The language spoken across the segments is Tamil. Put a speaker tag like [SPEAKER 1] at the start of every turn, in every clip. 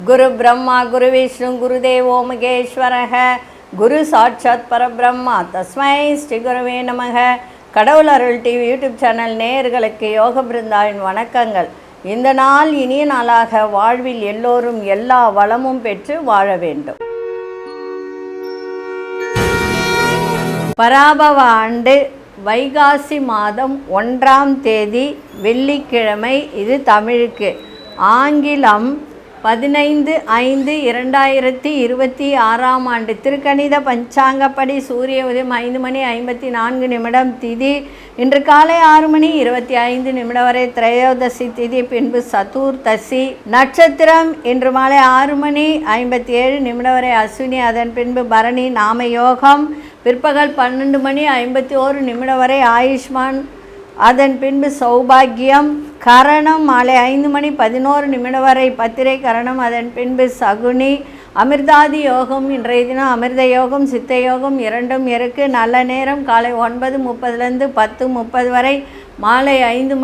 [SPEAKER 1] குரு பிரம்மா குரு விஷ்ணு குருதேவோ மகேஸ்வரக குரு சாட்சாத் பரபிரம்மா தஸ்மை ஸ்ரீ குருவே நமக. கடவுள் அருள் டிவி யூடியூப் சேனல் நேயர்களுக்கு யோக பிருந்தாவின் வணக்கங்கள். இந்த நாள் இனிய நாளாக வாழ்வில் எல்லோரும் எல்லா வளமும் பெற்று வாழ வேண்டும். பராபவ ஆண்டு வைகாசி மாதம் 1ஆம் தேதி வெள்ளிக்கிழமை. இது தமிழுக்கு. ஆங்கிலம் 15/5/2026 ஆண்டு. திருக்கணித பஞ்சாங்கப்படி சூரிய உதயம் 5:54 திதி இன்று காலை 6:25 வரை திரையோதசி திதி, பின்பு சதுர்தசி. நட்சத்திரம் இன்று மாலை 6:57 வரை அஸ்வினி, அதன் பின்பு பரணி. நாம யோகம் பிற்பகல் 12:51 வரை ஆயுஷ்மான், அதன் பின்பு சௌபாகியம். கரணம் மாலை 5:11 வரை பத்திரை கரணம், அதன் பின்பு சகுனி. அமிர்தாதி யோகம் இன்றைய தினம் அமிர்த யோகம் சித்த யோகம் இரண்டும் இருக்கு. நல்ல நேரம் காலை 9:30 10:30 வரை, மாலை 5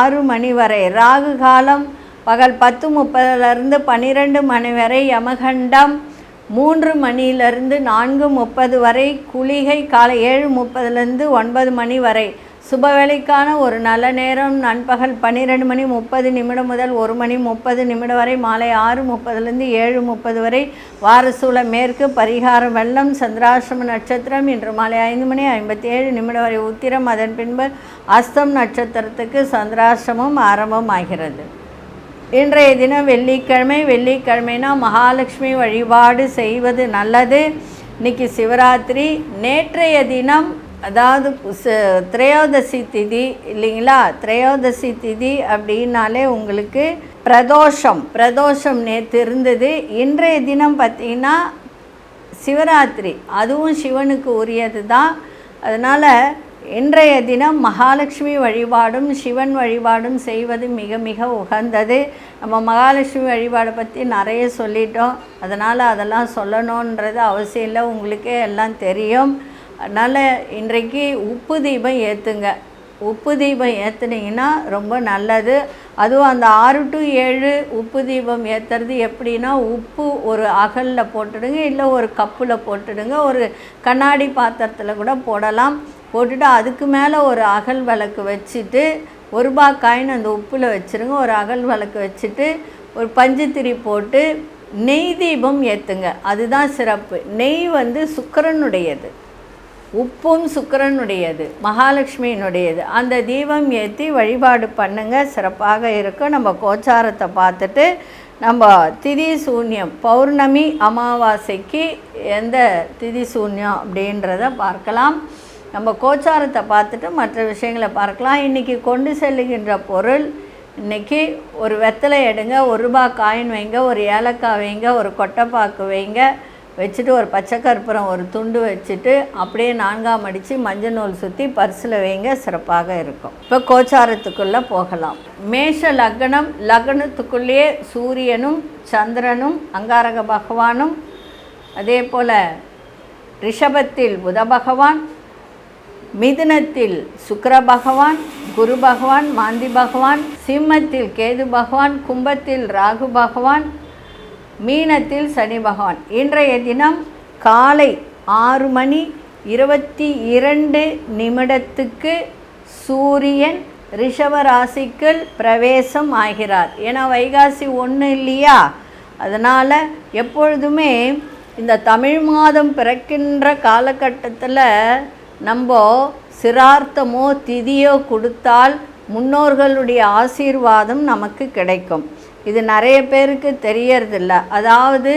[SPEAKER 1] 6 வரை. ராகு காலம் பகல் 10:30 12 வரை. யமகண்டம் 3 4:30 வரை. குளிகை காலை 7:30 9 வரை. சுபவேளைக்கான ஒரு நல்ல நேரம் நண்பகல் 12:30 முதல் 1:30 வரை, மாலை 6:30 7:30 வரை. வாரசூல மேற்கு. பரிகாரம் வெள்ளம். சந்திராசிரம நட்சத்திரம் இன்று மாலை 5:57 வரை உத்திரம், அதன் பின்பு அஸ்தம் நட்சத்திரத்துக்கு சந்திராசிரமம் ஆரம்பமாகிறது. இன்றைய தினம் வெள்ளிக்கிழமை. வெள்ளிக்கிழமைனா மகாலட்சுமி வழிபாடு செய்வது நல்லது. இன்னைக்கு சிவராத்திரி. நேற்றைய தினம் அதாவது திரையோதசி திதி இல்லைங்களா? திரையோதசி திதி அப்படின்னாலே உங்களுக்கு பிரதோஷம் நேற்று இருந்தது. இன்றைய தினம் பார்த்திங்கன்னா சிவராத்திரி, அதுவும் சிவனுக்கு உரியது தான். அதனால் இன்றைய தினம் மகாலட்சுமி வழிபாடும் சிவன் வழிபாடும் செய்வது மிக மிக உகந்தது. நம்ம மகாலட்சுமி வழிபாடை பற்றி நிறைய சொல்லிட்டோம், அதனால் அதெல்லாம் சொல்லணுன்றது அவசியம் இல்லை, உங்களுக்கே எல்லாம் தெரியும். அதனால் இன்றைக்கு உப்பு தீபம் ஏற்றுங்க. உப்பு தீபம் ஏற்றுனீங்கன்னா ரொம்ப நல்லது. அதுவும் அந்த 6 to 7 உப்பு தீபம் ஏற்றுறது எப்படின்னா, உப்பு ஒரு அகலில் போட்டுடுங்க, இல்லை ஒரு கப்பில் போட்டுடுங்க, ஒரு கண்ணாடி பாத்திரத்தில் கூட போடலாம். போட்டுட்டு அதுக்கு மேலே ஒரு அகல் விளக்கு வச்சுட்டு, ₹1 காயின் அந்த உப்பில் வச்சுருங்க. ஒரு அகல் விளக்கு வச்சுட்டு ஒரு பஞ்சுத்திரி போட்டு நெய் தீபம் ஏற்றுங்க. அதுதான் சிறப்பு. நெய் சுக்கிரனுடையது, உப்பும் சுக்கிரனுடையது, மகாலட்சுமியினுடையது. அந்த தீபம் ஏற்றி வழிபாடு பண்ணுங்க, சிறப்பாக இருக்கும். நம்ம கோச்சாரத்தை பார்த்துட்டு நம்ம திதி சூன்யம், பௌர்ணமி அமாவாசைக்கு எந்த திதி சூன்யம் அப்படின்றத பார்க்கலாம். நம்ம கோச்சாரத்தை பார்த்துட்டு மற்ற விஷயங்களை பார்க்கலாம். இன்றைக்கி கொண்டு செல்லுகின்ற பொருள், இன்றைக்கி ஒரு வெத்தலை எடுங்க, ₹1 காயின் வைங்க, ஒரு ஏலக்காய் வைங்க, ஒரு கொட்டைப்பாக்கு வைங்க, வச்சுட்டு ஒரு பச்சை கற்பூரம் ஒரு துண்டு வச்சுட்டு அப்படியே 4ஆம் அடித்து மஞ்சள் நூல் சுற்றி பர்ஸில் வைங்க, சிறப்பாக இருக்கும். இப்போ கோச்சாரத்துக்குள்ளே போகலாம். மேஷ லக்னம். லக்னத்துக்குள்ளேயே சூரியனும் சந்திரனும் அங்காரக பகவானும், அதே போல் ரிஷபத்தில் புத பகவான், மிதுனத்தில் சுக்கிர பகவான், குரு பகவான், மாந்தி பகவான், சிம்மத்தில் கேது பகவான், கும்பத்தில் ராகு பகவான், மீனத்தில் சனி பகவான். இன்றைய தினம் காலை 6:22 சூரியன் ரிஷப ராசிக்குள் பிரவேசம் ஆகிறார். ஏன்னா வைகாசி 1 இல்லையா? அதனால் எப்பொழுதுமே இந்த தமிழ் மாதம் பிறக்கின்ற காலகட்டத்தில் நம்ம சிரார்த்தமோ திதியோ கொடுத்தால் முன்னோர்களுடைய ஆசீர்வாதம் நமக்கு கிடைக்கும். இது நிறைய பேருக்கு தெரியறதில்ல. அதாவது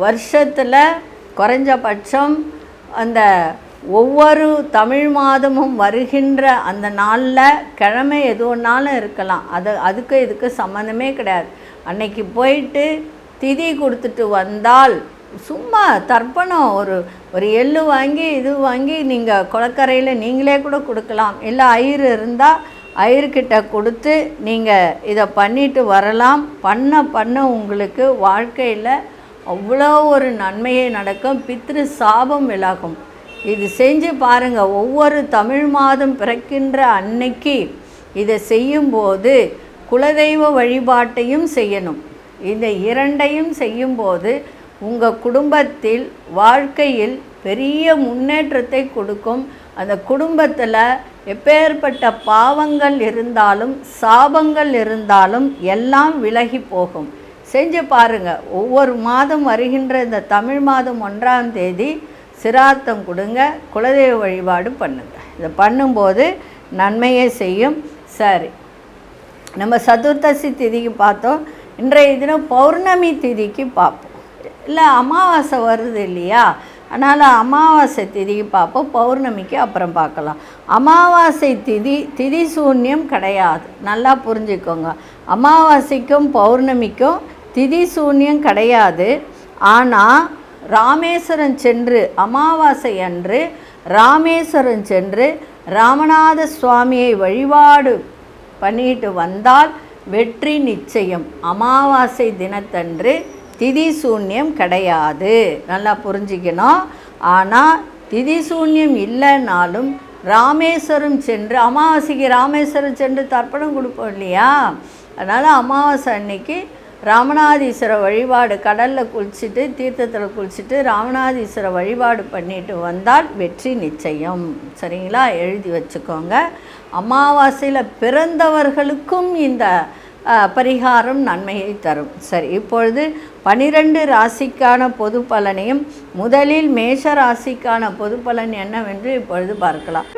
[SPEAKER 1] வருஷத்தில் குறைஞ்சபட்சம் அந்த ஒவ்வொரு தமிழ் மாதமும் வருகின்ற அந்த நாளில் கிழமை எது ஒன்றாலும் இருக்கலாம், அதுக்கு இதுக்கு சம்மந்தமே கிடையாது. அன்னைக்கு போயிட்டு திதி கொடுத்துட்டு வந்தால் சும்மா தர்ப்பணம் ஒரு எள்ளு வாங்கி இது வாங்கி நீங்கள் குளக்கரையில் நீங்களே கூட கொடுக்கலாம். இல்லை ஐயர் இருந்தால் ஐயர்கிட்ட கொடுத்து நீங்கள் இதை பண்ணிட்டு வரலாம். பண்ண உங்களுக்கு வாழ்க்கையில் அவ்வளோ ஒரு நன்மையை நடக்கும், பித்ரு சாபம் விலகும். இது செஞ்சு பாருங்கள். ஒவ்வொரு தமிழ் மாதம் பிறக்கின்ற அன்னைக்கு இதை செய்யும்போது குலதெய்வ வழிபாட்டையும் செய்யணும். இந்த இரண்டையும் செய்யும்போது உங்கள் குடும்பத்தில் வாழ்க்கையில் பெரிய முன்னேற்றத்தை கொடுக்கும். அந்த குடும்பத்தில் எப்பேற்பட்ட பாவங்கள் இருந்தாலும் சாபங்கள் இருந்தாலும் எல்லாம் விலகி போகும். செஞ்சு பாருங்கள். ஒவ்வொரு மாதம் வருகின்ற இந்த தமிழ் மாதம் 1ஆம் தேதி சிராத்தம் கொடுங்க, குலதெய்வ வழிபாடு பண்ணுங்கள். இதை பண்ணும்போது நன்மையை செய்யும். சரி, நம்ம சதுர்த்தசி திதிக்கு பார்த்தோம். இன்றைய தினம் பௌர்ணமி திதிக்கு பார்ப்போம். இல்லை, அமாவாசை வருது இல்லையா, அதனால் அமாவாசை திதிக்கு பார்ப்போம். பௌர்ணமிக்கு அப்புறம் பார்க்கலாம். அமாவாசை திதி சூன்யம் கிடையாது, நல்லா புரிஞ்சுக்கோங்க. அமாவாசைக்கும் பௌர்ணமிக்கும் திதி சூன்யம் கிடையாது. ஆனால் ராமேஸ்வரம் சென்று அமாவாசை அன்று ராமேஸ்வரம் சென்று ராமநாத சுவாமியை வழிபாடு பண்ணிட்டு வந்தால் வெற்றி நிச்சயம். அமாவாசை தினத்தன்று திதி சூன்யம் கிடையாது, நல்லா புரிஞ்சிக்கணும். ஆனால் திதி சூன்யம் இல்லைனாலும் ராமேஸ்வரம் சென்று அமாவாசைக்கு ராமேஸ்வரம் சென்று தர்ப்பணம் கொடுப்போம் இல்லையா, அதனால் அமாவாசை அன்னைக்கு ராமநாதீஸ்வர வழிபாடு, கடலில் குளிச்சுட்டு தீர்த்தத்தில் குளிச்சுட்டு ராமநாதீஸ்வர வழிபாடு பண்ணிட்டு வந்தால் வெற்றி நிச்சயம். சரிங்களா, எழுதி வச்சுக்கோங்க. அமாவாசையில் பிறந்தவர்களுக்கும் இந்த பரிகாரம் நன்மையை தரும். சரி, இப்பொழுது 12 ராசிக்கான பொது பலனையும் முதலில் மேஷ ராசிக்கான பொது பலன் என்னவென்று இப்பொழுது பார்க்கலாம்.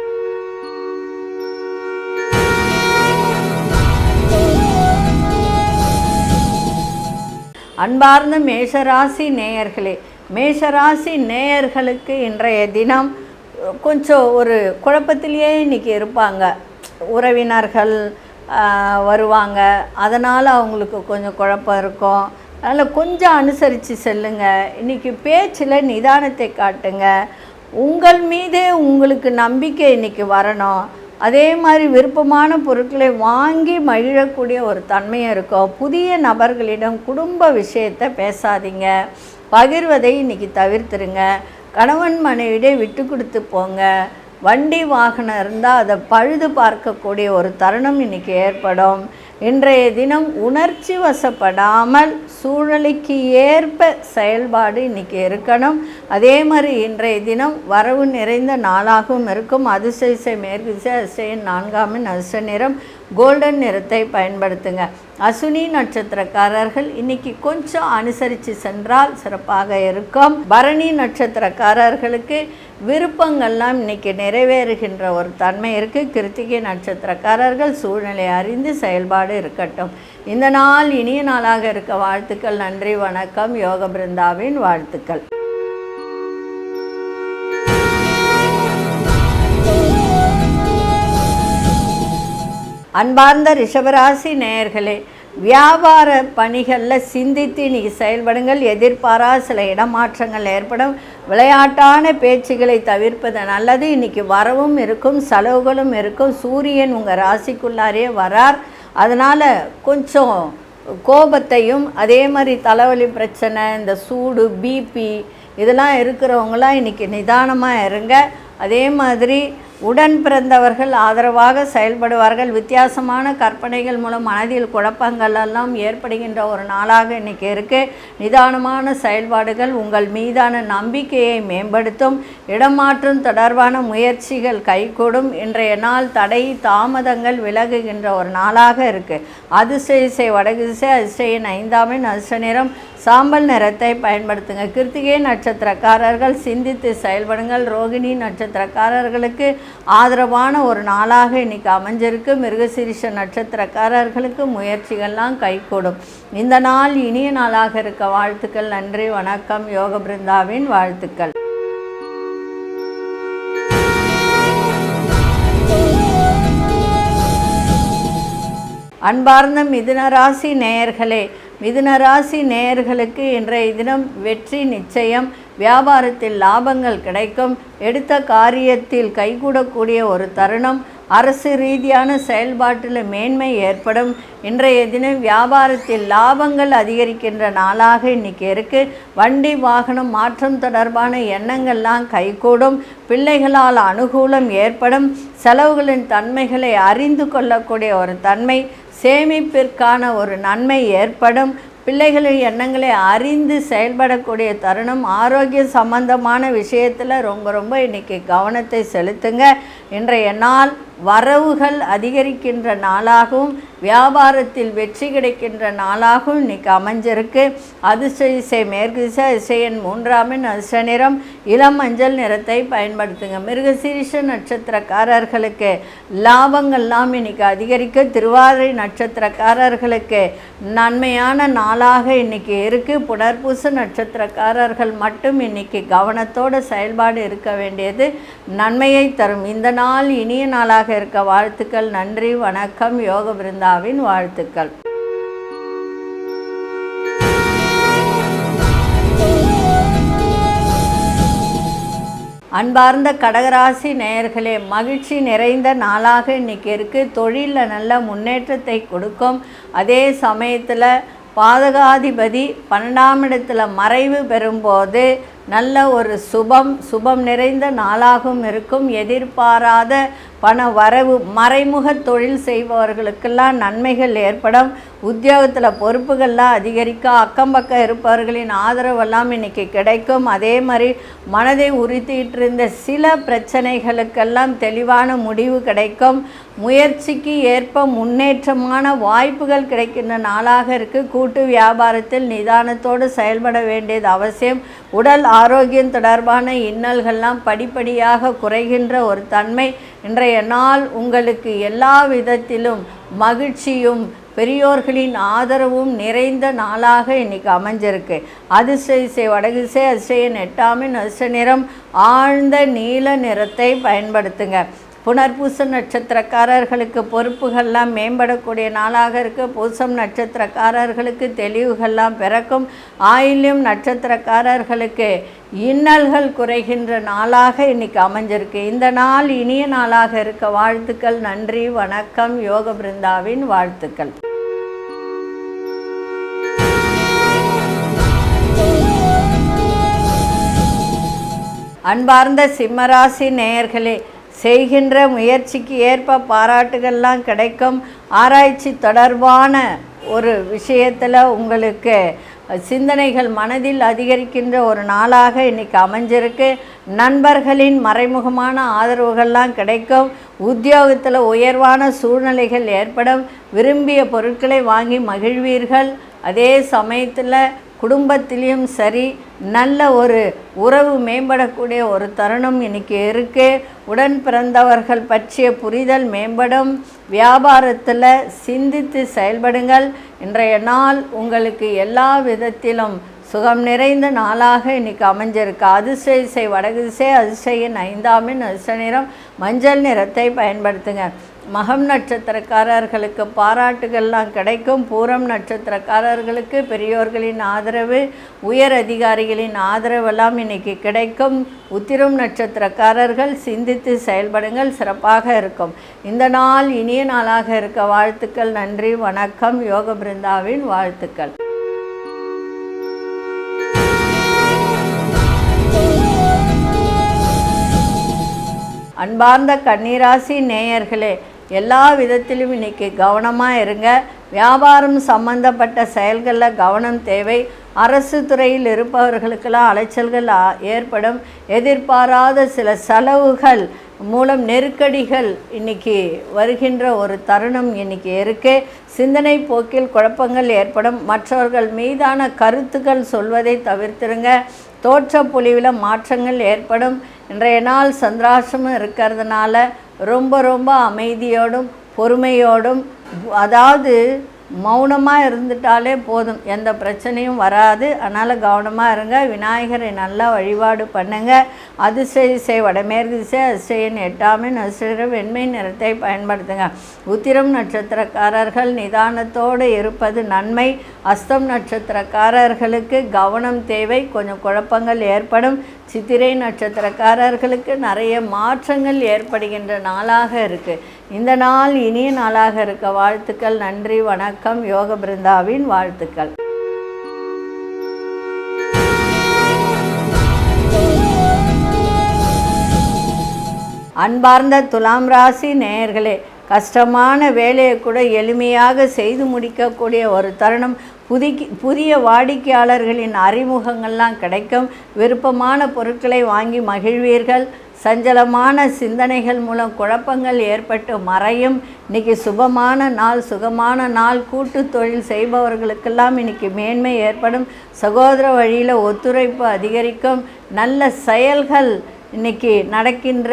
[SPEAKER 1] அன்பார்ந்த மேஷராசி நேயர்களே, மேஷராசி நேயர்களுக்கு இன்றைய தினம் கொஞ்சம் ஒரு குழப்பத்திலேயே இன்றைக்கி இருப்பாங்க. உறவினர்கள் வருவாங்க, அதனால் அவங்களுக்கு கொஞ்சம் குழப்பம் இருக்கும். அதனால் கொஞ்சம் அனுசரித்து செல்லுங்க. இன்றைக்கி பேச்சில் நிதானத்தை காட்டுங்க. உங்கள் மீதே உங்களுக்கு நம்பிக்கை இன்றைக்கி வரணும். அதே மாதிரி விருப்பமான பொருட்களை வாங்கி மகிழக்கூடிய ஒரு தன்மையும் இருக்கும். புதிய நபர்களிடம் குடும்ப விஷயத்தை பேசாதீங்க, பகிர்வதை இன்றைக்கி தவிர்த்துருங்க. கணவன் மனைவியிட விட்டு கொடுத்து போங்க. வண்டி வாகனம் இருந்தால் அதை பழுது பார்க்கக்கூடிய ஒரு தருணம் இன்றைக்கி ஏற்படும். இன்றைய தினம் உணர்ச்சி வசப்படாமல் சூழ்நிலைக்கு ஏற்ப செயல்பாடு இன்றைக்கி இருக்கணும். அதே மாதிரி இன்றைய தினம் வரவு நிறைந்த நாளாகவும் இருக்கும். அதிசய மேற்கு திசை, அதிசயம் 4ஆம் எண், அதிர்ஷ்ட நிறம் கோல்டன் நிறத்தை பயன்படுத்துங்க. அசுனி நட்சத்திரக்காரர்கள் இன்னைக்கு கொஞ்சம் அனுசரித்து சென்றால் சிறப்பாக இருக்கும். பரணி நட்சத்திரக்காரர்களுக்கு விருப்பங்கள்லாம் இன்னைக்கு நிறைவேறுகின்ற ஒரு தன்மை இருக்குது. கிருத்திகை நட்சத்திரக்காரர்கள் சூழ்நிலை அறிந்து செயல்பாடு இருக்கட்டும். இந்த நாள் இனிய நாளாக இருக்க வாழ்த்துக்கள். நன்றி, வணக்கம். யோக பிருந்தாவின் வாழ்த்துக்கள். அன்பார்ந்த ரிஷபராசி நேயர்களே, வியாபார பணிகளில் சிந்தித்து இன்றைக்கி செயல்படுங்கள். எதிர்பாரா சில இடமாற்றங்கள் ஏற்படும். விளையாட்டான பேச்சுகளை தவிர்ப்பது நல்லது. இன்றைக்கி வரவும் இருக்கும், செலவுகளும் இருக்கும். சூரியன் உங்கள் ராசிக்குள்ளாரே வரார். அதனால் கொஞ்சம் கோபத்தையும் அதே மாதிரி தலைவலி பிரச்சனை, இந்த சூடு, பிபி இதெல்லாம் இருக்கிறவங்களாம் இன்றைக்கி நிதானமாக இருங்க. அதே மாதிரி உடன் பிறந்தவர்கள் ஆதரவாக செயல்படுவார்கள். வித்தியாசமான கற்பனைகள் மூலம் மனதில் குழப்பங்கள் எல்லாம் ஏற்படுகின்ற ஒரு நாளாக இன்றைக்கி இருக்குது. நிதானமான செயல்பாடுகள் உங்கள் மீதான நம்பிக்கையை மேம்படுத்தும். இடமாற்றம் தொடர்பான முயற்சிகள் கைகூடும். இன்றைய நாள் தடை தாமதங்கள் விலகுகின்ற ஒரு நாளாக இருக்குது. அதிசய வடகு திசை, அதிசயின் 5ஆம் எண், அதிர்ஷ்ட நிறம் சாம்பல் நிறத்தை பயன்படுத்துங்க. கிருத்திகை நட்சத்திரக்காரர்கள் சிந்தித்து செயல்படுங்கள். ரோகிணி நட்சத்திரக்காரர்களுக்கு ஆதரவான ஒரு நாளாக இன்றைக்கி அமைஞ்சிருக்கு. மிருகசீரிஷ நட்சத்திரக்காரர்களுக்கு முயற்சிகள்லாம் கைகூடும். இந்த நாள் இனிய நாளாக இருக்க வாழ்த்துக்கள். நன்றி, வணக்கம். யோக பிருந்தாவின் வாழ்த்துக்கள். அன்பார்ந்த மிதுனராசி நேயர்களே, மிதுனராசி நேயர்களுக்கு இன்றைய தினம் வெற்றி நிச்சயம். வியாபாரத்தில் லாபங்கள் கிடைக்கும். எடுத்த காரியத்தில் கைகூடக்கூடிய ஒரு தருணம். அரசு ரீதியான செயல்பாட்டில் மேன்மை ஏற்படும். இன்றைய தினம் வியாபாரத்தில் லாபங்கள் அதிகரிக்கின்ற நாளாக இன்றைக்கி இருக்குது. வண்டி வாகனம் மாற்றம் தொடர்பான எண்ணங்கள்லாம் கைகூடும். பிள்ளைகளால் அனுகூலம் ஏற்படும். செலவுகளின் தன்மைகளை அறிந்து கொள்ளக்கூடிய ஒரு தன்மை, சேமிப்பிற்கான ஒரு நன்மை ஏற்படும். பிள்ளைகளின் எண்ணங்களை அறிந்து செயல்படக்கூடிய தருணம். ஆரோக்கிய சம்பந்தமான விஷயத்தில் ரொம்ப இன்றைக்கி கவனத்தை செலுத்துங்க. இன்றைய நாள் வரவுகள் அதிகரிக்கின்ற நாளாகவும் வியாபாரத்தில் வெற்றி கிடைக்கின்ற நாளாகவும் இன்றைக்கி அமைஞ்சிருக்கு. அதிசய மேற்கு திசை அதிசயன் 3 அதிர்ஷ்ட நிறம் இளம் மஞ்சள் நிறத்தை பயன்படுத்துங்க. மிருகசீரிஷ நட்சத்திரக்காரர்களுக்கு லாபங்கள்லாம் இன்றைக்கி அதிகரிக்க. திருவாதிரை நட்சத்திரக்காரர்களுக்கு நன்மையான நாளாக இன்றைக்கி இருக்குது. புனர்பூச நட்சத்திரக்காரர்கள் மட்டும் இன்றைக்கி கவனத்தோடு செயல்பாடு இருக்க வேண்டியது நன்மையை தரும். இந்த நாள் இனிய நாளாக இருக்க வாழ்த்துக்கள். நன்றி, வணக்கம். யோக பிருந்தாவின் வாழ்த்துக்கள். அன்பார்ந்த கடகராசி நேயர்களே, மகிழ்ச்சி நிறைந்த நாளாக இன்றைக்கி இருக்குது. தொழிலில் நல்ல முன்னேற்றத்தை கொடுக்கும். அதே சமயத்தில் பாதகாதிபதி 12ஆம் இடத்துல மறைவு பெறும்போது நல்ல ஒரு சுபம் நிறைந்த நாளாகவும் இருக்கும். எதிர்பாராத பண வரவு, மறைமுக தொழில் செய்பவர்களுக்கெல்லாம் நன்மைகள் ஏற்படும். உத்தியோகத்தில் பொறுப்புகள்லாம் அதிகரிக்க. அக்கம் பக்கம் இருப்பவர்களின் ஆதரவெல்லாம் இன்றைக்கி கிடைக்கும். அதே மாதிரி மனதை உறுத்திட்டு இருந்த சில பிரச்சனைகளுக்கெல்லாம் தெளிவான முடிவு கிடைக்கும். முயற்சிக்கு ஏற்ப முன்னேற்றமான வாய்ப்புகள் கிடைக்கின்ற நாளாக இருக்குது. கூட்டு வியாபாரத்தில் நிதானத்தோடு செயல்பட வேண்டியது அவசியம். உடல் ஆரோக்கியம் தொடர்பான இன்னல்கள்லாம் படிப்படியாக குறைகின்ற ஒரு தன்மை. இன்றைய நாள் உங்களுக்கு எல்லா விதத்திலும் மகிழ்ச்சியும் பெரியோர்களின் ஆதரவும் நிறைந்த நாளாக இன்றைக்கி அமைஞ்சிருக்கு. அதிசய வடதிசை அதிசயன் 8 அதிர்ஷ்ட நிறம் ஆழ்ந்த நீல நிறத்தை பயன்படுத்துங்க. புனர்பூச நட்சத்திரக்காரர்களுக்கு பொறுப்புகள்லாம் மேம்படக்கூடிய நாளாக இருக்குது. பூசம் நட்சத்திரக்காரர்களுக்கு தெளிவுகள்லாம் பிறக்கும். ஆயில்யம் நட்சத்திரக்காரர்களுக்கு இன்னல்கள் குறைகின்ற நாளாக இன்றைக்கி அமைஞ்சிருக்கு. இந்த நாள் இனிய நாளாக இருக்க வாழ்த்துக்கள். நன்றி, வணக்கம். யோக பிருந்தாவின் வாழ்த்துக்கள். அன்பார்ந்த சிம்மராசி நேயர்களே, செய்கின்ற முயற்சிக்கு ஏற்ப பாராட்டுகள்லாம் கிடைக்கும். ஆராய்ச்சி தொடர்பான ஒரு விஷயத்தில் உங்களுக்கு சிந்தனைகள் மனதில் அதிகரிக்கின்ற ஒரு நாளாக இன்றைக்கி அமைஞ்சிருக்கு. நண்பர்களின் மறைமுகமான ஆதரவுகள்லாம் கிடைக்கும். உத்தியோகத்தில் உயர்வான சூழ்நிலைகள் ஏற்படும். விரும்பிய பொருட்களை வாங்கி மகிழ்வீர்கள். அதே சமயத்தில் குடும்பத்திலையும் சரி நல்ல ஒரு உறவு மேம்படக்கூடிய ஒரு தருணம் இன்றைக்கி இருக்குது. உடன் பிறந்தவர்கள் பற்றிய புரிதல் மேம்படும். வியாபாரத்தில் சிந்தித்து செயல்படுங்கள். இன்றைய நாள் உங்களுக்கு எல்லா விதத்திலும் சுகம் நிறைந்த நாளாக இன்றைக்கி அமைஞ்சிருக்கு. அதிசய வடதிசை அதிசயன் 5 அதிர்ஷ்ட நிறம் மஞ்சள் நிறத்தை பயன்படுத்துங்க. மகம் நட்சத்திரக்காரர்களுக்கு பாராட்டுகள்லாம் கிடைக்கும். பூரம் நட்சத்திரக்காரர்களுக்கு பெரியோர்களின் ஆதரவு, உயர் அதிகாரிகளின் ஆதரவெல்லாம் இன்றைக்கி கிடைக்கும். உத்திரம் நட்சத்திரக்காரர்கள் சிந்தித்து செயல்படுங்கள், சிறப்பாக இருக்கும். இந்த நாள் இனிய நாளாக இருக்க வாழ்த்துக்கள். நன்றி, வணக்கம். யோக பிருந்தாவின் வாழ்த்துக்கள். அன்பார்ந்த கன்னிராசி நேயர்களே, எல்லா விதத்திலும் இன்றைக்கி கவனமாக இருங்க. வியாபாரம் சம்பந்தப்பட்ட செயல்களில் கவனம் தேவை. அரசு துறையில் இருப்பவர்களுக்கெல்லாம் அலைச்சல்கள் ஏற்படும். எதிர்பாராத சில செலவுகள் மூலம் நெருக்கடிகள் இன்றைக்கி வருகின்ற ஒரு தருணம் இன்றைக்கி இருக்குது. சிந்தனை போக்கில் குழப்பங்கள் ஏற்படும். மற்றவர்கள் மீதான கருத்துக்கள் சொல்வதை தவிர்த்துருங்க. தோற்ற பொலிவில் மாற்றங்கள் ஏற்படும். இன்றைய நாள் சந்திராசிரமம் இருக்கிறதுனால ரொம்ப அமைதியோடும் பொறுமையோடும், அதாவது மௌனமாக இருந்துட்டாலே போதும், எந்த பிரச்சனையும் வராது. அதனால் கவனமாக இருங்க. விநாயகரை நல்லா வழிபாடு பண்ணுங்க. அதிசய வடமேற்கு திசை அதிசயன் 8 அதிசய வெண்மை நிறத்தை பயன்படுத்துங்க. உத்திரம் நட்சத்திரக்காரர்கள் நிதானத்தோடு இருப்பது நன்மை. அஸ்தம் நட்சத்திரக்காரர்களுக்கு கவனம் தேவை. கொஞ்சம் குழப்பங்கள் ஏற்படும். சித்திரை நட்சத்திரக்காரர்களுக்கு நிறைய மாற்றங்கள் ஏற்படுகின்ற நாளாக இருக்குது. இந்த நாள் இனிய நாளாக இருக்க வாழ்த்துக்கள். நன்றி, வணக்கம். யோக பிருந்தாவின் வாழ்த்துக்கள். அன்பார்ந்த துலாம் ராசி நேயர்களே, கஷ்டமான வேலையை கூட எளிமையாக செய்து முடிக்கக்கூடிய ஒரு தருணம். புதிய வாடிக்கையாளர்களின் அறிமுகங்கள்லாம் கிடைக்கும். விருப்பமான பொருட்களை வாங்கி மகிழ்வீர்கள். சஞ்சலமான சிந்தனைகள் மூலம் குழப்பங்கள் ஏற்பட்டு மறையும். இன்றைக்கி சுகமான நாள். கூட்டு தொழில் செய்பவர்களுக்கெல்லாம் இன்றைக்கி மேன்மை ஏற்படும். சகோதர வழியில் ஒத்துழைப்பு அதிகரிக்கும். நல்ல செயல்கள் இன்றைக்கி நடக்கின்ற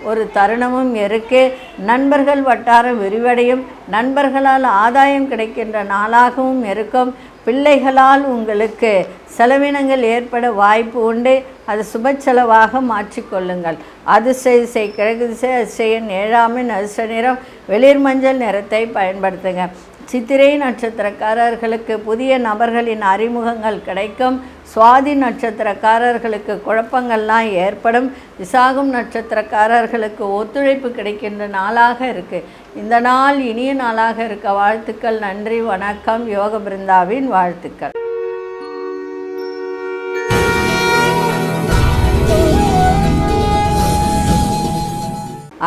[SPEAKER 1] ஒரு தருணமும் இருக்குது. நண்பர்கள் வட்டாரம் விரிவடையும். நண்பர்களால் ஆதாயம் கிடைக்கின்ற நாளாகவும் இருக்கும். பிள்ளைகளால் உங்களுக்கு செலவினங்கள் ஏற்பட வாய்ப்பு உண்டு. அது சுப செலவாக மாற்றிக்கொள்ளுங்கள். அதிர்ஷ்ட கிழக்கு திசை, அதிர்ஷ்ட 7 அதிர்ஷ்ட நிறம் வெளிர் மஞ்சள் நிறத்தை பயன்படுத்துங்க. சித்திரை நட்சத்திரக்காரர்களுக்கு புதிய நபர்களின் அறிமுகங்கள் கிடைக்கும். சுவாதி நட்சத்திரக்காரர்களுக்கு குழப்பங்கள்லாம் ஏற்படும். விசாகம் நட்சத்திரக்காரர்களுக்கு ஒத்துழைப்பு கிடைக்கின்ற நாளாக இருக்குது. இந்த நாள் இனிய நாளாக இருக்க வாழ்த்துக்கள். நன்றி, வணக்கம். யோக பிருந்தாவின் வாழ்த்துக்கள்.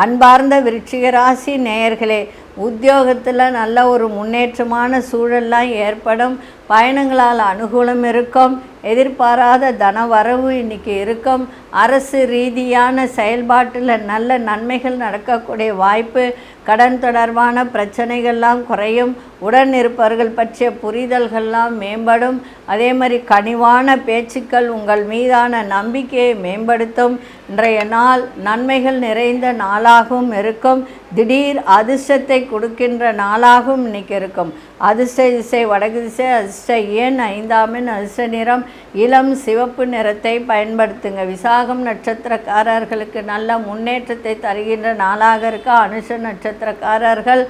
[SPEAKER 1] அன்பார்ந்த விருச்சிக ராசி நேயர்களே, உத்தியோகத்தில் நல்ல ஒரு முன்னேற்றமான சூழல்லாம் ஏற்படும். பயணங்களால் அனுகூலம் இருக்கும். எதிர்பாராத தன வரவு இன்றைக்கி இருக்கும். அரசு ரீதியான செயல்பாட்டில் நல்ல நன்மைகள் நடக்கக்கூடிய வாய்ப்பு. கடன் தொடர்பான பிரச்சனைகள்லாம் குறையும். உடன் இருப்பவர்கள் பற்றிய புரிதல்கள்லாம் மேம்படும். அதே மாதிரி கனிவான பேச்சுக்கள் உங்கள் மீதான நம்பிக்கையை மேம்படுத்தும். இன்றைய நாள் நன்மைகள் நிறைந்த நாளாகவும் இருக்கும். திடீர் அதிர்ஷ்டத்தை கொடுக்கின்ற நாளாகவும் இன்றைக்கி இருக்கும். அதிர்ஷ்ட திசை வடக்கு திசை, அதிர்ஷ்ட எண் 5 அதிர்ஷ்ட நிறம் இளம் சிவப்பு நிறத்தை பயன்படுத்துங்க. விசாகம் நட்சத்திரக்காரர்களுக்கு நல்ல முன்னேற்றத்தை தருகின்ற நாளாக இருக்க. அனுஷ நட்சத்திரக்காரர்கள்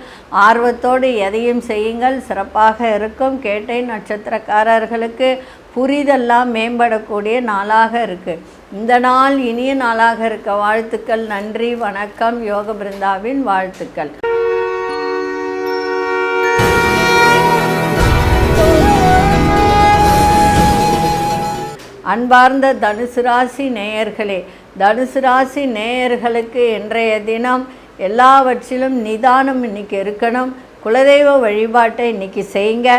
[SPEAKER 1] ஆர்வத்தோடு எதையும் செய்யுங்கள், சிறப்பாக இருக்கும். கேட்டை நட்சத்திரக்காரர்களுக்கு புரிதெல்லாம் மேம்படக்கூடிய நாளாக இருக்குது. இந்த நாள் இனிய நாளாக இருக்க வாழ்த்துக்கள். நன்றி, வணக்கம். யோக பிருந்தாவின் வாழ்த்துக்கள். அன்பார்ந்த தனுசு ராசி நேயர்களே, தனுசு ராசி நேயர்களுக்கு இன்றைய தினம் எல்லாவற்றிலும் நிதானம் இன்றைக்கி இருக்கணும். குலதெய்வ வழிபாட்டை இன்றைக்கி செய்யுங்க.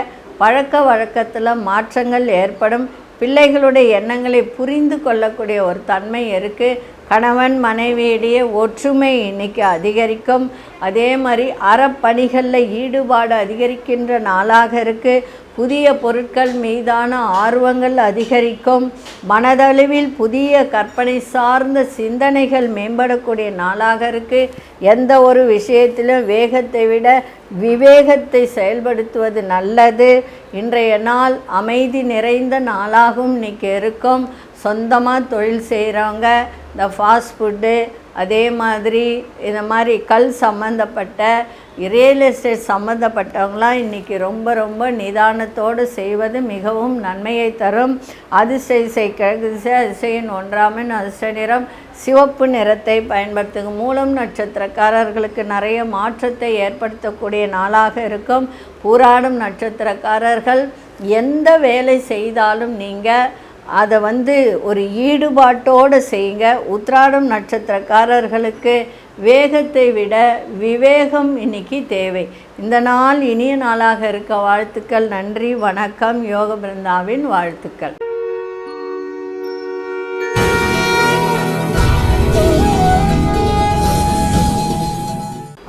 [SPEAKER 1] பழக்க வழக்கத்தில் மாற்றங்கள் ஏற்படும். பிள்ளைகளுடைய எண்ணங்களை புரிந்து கொள்ளக்கூடிய ஒரு தன்மை இருக்குது. கணவன் மனைவியிடையே ஒற்றுமை இன்றைக்கி அதிகரிக்கும். அதே மாதிரி அறப்பணிகளில் ஈடுபாடு அதிகரிக்கின்ற நாளாக இருக்குது. புதிய பொருட்கள் மீதான ஆர்வங்கள் அதிகரிக்கும். மனதளவில் புதிய கற்பனை சார்ந்த சிந்தனைகள் மேம்படக்கூடிய நாளாக இருக்குது. எந்த ஒரு விஷயத்திலும் வேகத்தை விட விவேகத்தை செயல்படுத்துவது நல்லது. இன்றைய நாள் அமைதி நிறைந்த நாளாகவும் இன்றைக்கி இருக்கும். சொந்தமாக தொழில் செய்கிறவங்க, இந்த ஃபாஸ்ட் ஃபுட்டு, அதே மாதிரி இந்த மாதிரி கல் சம்மந்தப்பட்ட ரியல் எஸ்டேட் சம்மந்தப்பட்டவங்களாம் இன்றைக்கி ரொம்ப நிதானத்தோடு செய்வது மிகவும் நன்மையை தரும். அதிர்ஷ்ட திசை கிழக்கு திசை, அதிர்ஷ்ட 1 அதிர்ஷ்ட நிறம் சிவப்பு நிறத்தை பயன்படுத்துங்க. மூலம் நட்சத்திரக்காரர்களுக்கு நிறைய மாற்றத்தை ஏற்படுத்தக்கூடிய நாளாக இருக்கும். பூராடம் நட்சத்திரக்காரர்கள் எந்த வேலை செய்தாலும் நீங்கள் அதை ஒரு ஈடுபாட்டோடு செய்யுங்க. உத்திராடம் நட்சத்திரக்காரர்களுக்கு வேகத்தை விட விவேகம் இன்னைக்கு தேவை. இந்த நாள் இனிய நாளாக இருக்க வாழ்த்துக்கள். நன்றி, வணக்கம். யோக பிருந்தாவின் வாழ்த்துக்கள்.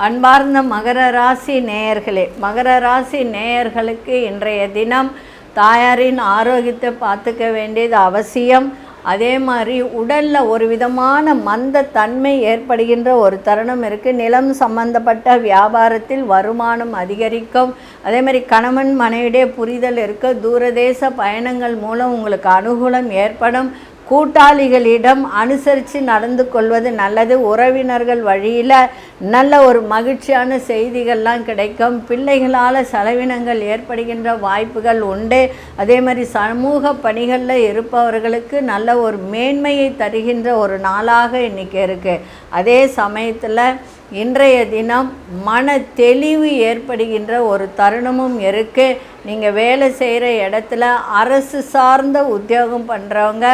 [SPEAKER 1] அன்பார்ந்த மகர ராசி நேயர்களே, மகர ராசி நேயர்களுக்கு இன்றைய தினம் தாயாரின் ஆரோக்கியத்தை பார்த்துக்க வேண்டியது அவசியம். அதே மாதிரி உடலில் ஒரு விதமான மந்த தன்மை ஏற்படுகின்ற ஒரு தருணம் இருக்குது. நிலம் சம்பந்தப்பட்ட வியாபாரத்தில் வருமானம் அதிகரிக்கும். அதே மாதிரி கணவன் மனைவிடைய புரிதல் இருக்க. தூரதேச பயணங்கள் மூலம் உங்களுக்கு அனுகூலம் ஏற்படும். கூட்டாளிகளிடம் அனுசரித்து நடந்து கொள்வது நல்லது. உறவினர்கள் வழியில் நல்ல ஒரு மகிழ்ச்சியான செய்திகள்லாம் கிடைக்கும். பிள்ளைகளால் செலவினங்கள் ஏற்படுகின்ற வாய்ப்புகள் உண்டு. அதே மாதிரி சமூக பணிகளில் இருப்பவர்களுக்கு நல்ல ஒரு மேன்மையை தருகின்ற ஒரு நாளாக இன்றைக்கி இருக்குது. அதே சமயத்தில் இன்றைய தினம் மன தெளிவு ஏற்படுகின்ற ஒரு தருணமும் இருக்குது. நீங்கள் வேலை செய்கிற இடத்துல அரசு சார்ந்த உத்தியோகம் பண்ணுறவங்க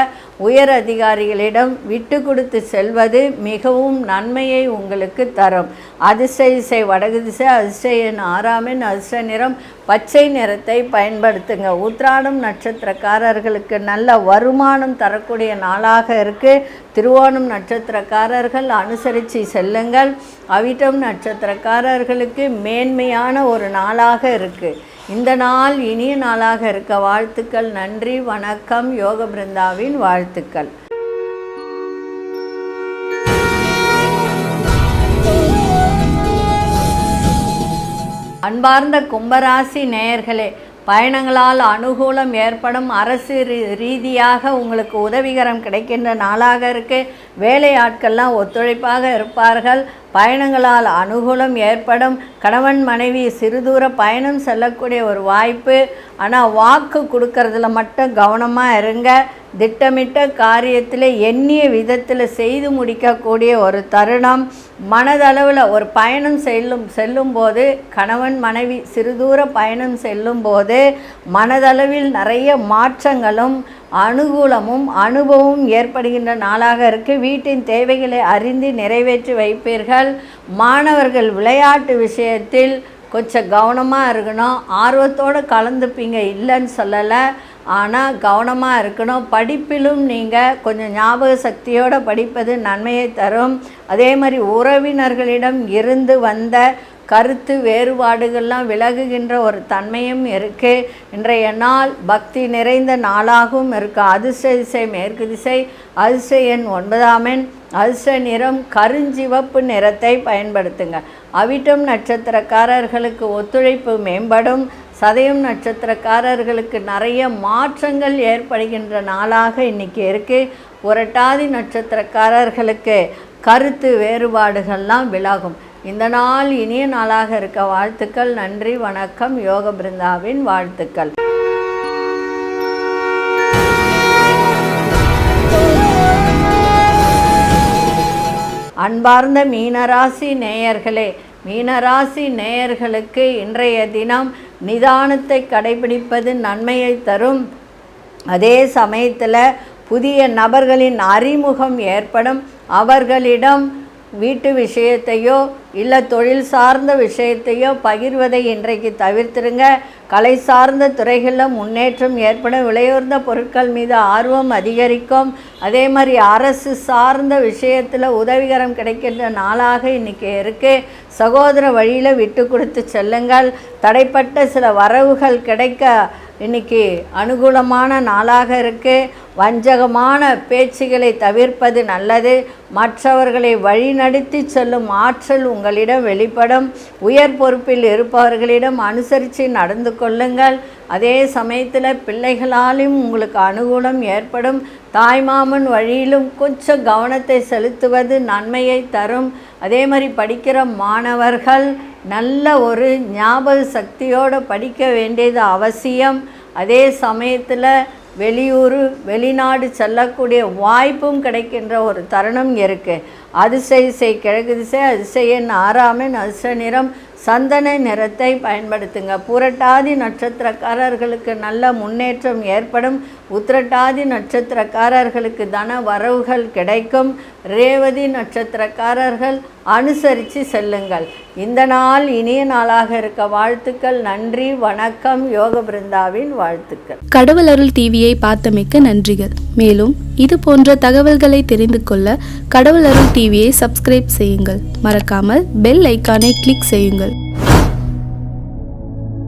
[SPEAKER 1] உயர் அதிகாரிகளிடம் விட்டு கொடுத்து செல்வது மிகவும் நன்மையை உங்களுக்கு தரும். அதிர்ஷ்ட திசை வடக்கு திசை, அதிர்ஷ்ட எண் 6 எண், அதிர்ஷ்ட நிறம் பச்சை நிறத்தை பயன்படுத்துங்க. உத்திராடம் நட்சத்திரக்காரர்களுக்கு நல்ல வருமானம் தரக்கூடிய நாளாக இருக்குது. திருவோணம் நட்சத்திரக்காரர்கள் அனுசரித்து செல்லுங்கள். அவிட்டம் நட்சத்திரக்காரர்களுக்கு மேன்மையான ஒரு நாளாக இருக்குது. இந்த நாள் இனிய நாளாக இருக்க வாழ்த்துக்கள். நன்றி, வணக்கம். யோக பிருந்தாவின் வாழ்த்துக்கள். அன்பார்ந்த கும்பராசி நேயர்களே, பயணங்களால் அனுகூலம் ஏற்படும். அரசு ரீதியாக உங்களுக்கு உதவிகரம் கிடைக்கின்ற நாளாக இருக்குது. வேலையாட்கள்லாம் ஒத்துழைப்பாக இருப்பார்கள். பயணங்களால் அனுகூலம் ஏற்படும். கணவன் மனைவி சிறுதூர பயணம் செல்லக்கூடிய ஒரு வாய்ப்பு. ஆனால் வாக்கு கொடுக்கறதுல மட்டும் கவனமாக இருங்க. திட்டமிட்ட காரியத்தில் எண்ணிய விதத்தில் செய்து முடிக்கக்கூடிய ஒரு தருணம். மனதளவில் ஒரு பயணம் செல்லும்போது, கணவன் மனைவி சிறுதூர பயணம் செல்லும்போது மனதளவில் நிறைய மாற்றங்களும் அனுகூலமும் அனுபவமும் ஏற்படுகின்ற நாளாக இருக்குது. வீட்டின் தேவைகளை அறிந்து நிறைவேற்றி வைப்பீர்கள். மாணவர்கள் விளையாட்டு விஷயத்தில் கொஞ்சம் கவனமாக இருக்கணும். ஆர்வத்தோடு கலந்துப்பீங்க, இல்லைன்னு சொல்லலை. ஆனால் கவனமாக இருக்கணும். படிப்பிலும் நீங்கள் கொஞ்சம் ஞாபக சக்தியோடு படிப்பது நன்மையை தரும். அதே மாதிரி உறவினர்களிடம் இருந்து வந்த கருத்து வேறுபாடுகள்லாம் விலகுகின்ற ஒரு தன்மையும் இருக்குது. இன்றைய நாள் பக்தி நிறைந்த நாளாகவும் இருக்குது. அதிர்ஷ்ட திசை மேற்கு திசை, அதிர்ஷ்ட எண் 9 எண், அதிர்ஷ்ட நிறம் கருஞ்சிவப்பு நிறத்தை பயன்படுத்துங்க. அவிட்டம் நட்சத்திரக்காரர்களுக்கு ஒத்துழைப்பு மேம்படும். சதயம் நட்சத்திரக்காரர்களுக்கு நிறைய மாற்றங்கள் ஏற்படுகின்ற நாளாக இன்றைக்கி இருக்குது. புரட்டாதி நட்சத்திரக்காரர்களுக்கு கருத்து வேறுபாடுகள்லாம் விலகும். இந்த நாள் இனிய நாளாக இருக்க வாழ்த்துக்கள். நன்றி, வணக்கம். யோக பிருந்தாவின் வாழ்த்துக்கள். அன்பார்ந்த மீனராசி நேயர்களே, மீனராசி நேயர்களுக்கு இன்றைய தினம் நிதானத்தை கடைபிடிப்பது நன்மையை தரும். அதே சமயத்தில் புதிய நபர்களின் அறிமுகம் ஏற்படும். அவர்களிடம் வீட்டு விஷயத்தையோ இல்லை தொழில் சார்ந்த விஷயத்தையோ பகிர்வதை இன்றைக்கு தவிர்த்துருங்க. கலை சார்ந்த துறைகளில் முன்னேற்றம் ஏற்படும். விலையுயர்ந்த பொருட்கள் மீது ஆர்வம் அதிகரிக்கும். அதே மாதிரி அரசு சார்ந்த விஷயத்தில் உதவிகரம் கிடைக்கின்ற நாளாக இன்றைக்கி இருக்குது. சகோதர வழியில் விட்டு கொடுத்து செல்லுங்கள். தடைப்பட்ட சில வரவுகள் கிடைக்க இன்றைக்கி அனுகூலமான நாளாக இருக்குது. வஞ்சகமான பேச்சுகளை தவிர்ப்பது நல்லது. மற்றவர்களை வழிநடத்தி செல்லும் ஆற்றல் உங்களிடம் வெளிப்படும். உயர் பொறுப்பில் இருப்பவர்களிடம் அனுசரித்து நடந்து கொள்ளுங்கள். அதே சமயத்தில் பிள்ளைகளாலும் உங்களுக்கு அனுகூலம் ஏற்படும். தாய்மாமன் வழியிலும் கொஞ்சம் கவனத்தை செலுத்துவது நன்மையை தரும். அதே மாதிரி படிக்கிற மாணவர்கள் நல்ல ஒரு ஞாபக சக்தியோடு படிக்க வேண்டியது அவசியம். அதே சமயத்தில் வெளிநாடு செல்லக்கூடிய வாய்ப்பும் கிடைக்கின்ற ஒரு தருணம் இருக்குது. அதிர்ஷ்ட திசை கிழக்கு திசை, அதிர்ஷ்ட எண் 6 எண், அதிர்ஷ்ட நிறம் சந்தன நிறத்தை பயன்படுத்துங்க. புரட்டாதி நட்சத்திரக்காரர்களுக்கு நல்ல முன்னேற்றம் ஏற்படும். உத்திரட்டாதி நட்சத்திரக்காரர்களுக்கு தன வரவுகள் கிடைக்கும். ரேவதி நட்சத்திரக்காரர்கள் அனுசரித்து செல்லுங்கள். இந்த நாள் இனிய நாளாக இருக்க வாழ்த்துக்கள். நன்றி, வணக்கம். யோக பிருந்தாவின் வாழ்த்துக்கள்.
[SPEAKER 2] கடவுள் அருள் டிவியை பார்த்தமைக்க நன்றிகள். மேலும் இது போன்ற தகவல்களை தெரிந்து கொள்ள கடவுள் அருள் டிவியை சப்ஸ்கிரைப் செய்யுங்கள். மறக்காமல் பெல் ஐக்கானை கிளிக் செய்யுங்கள்.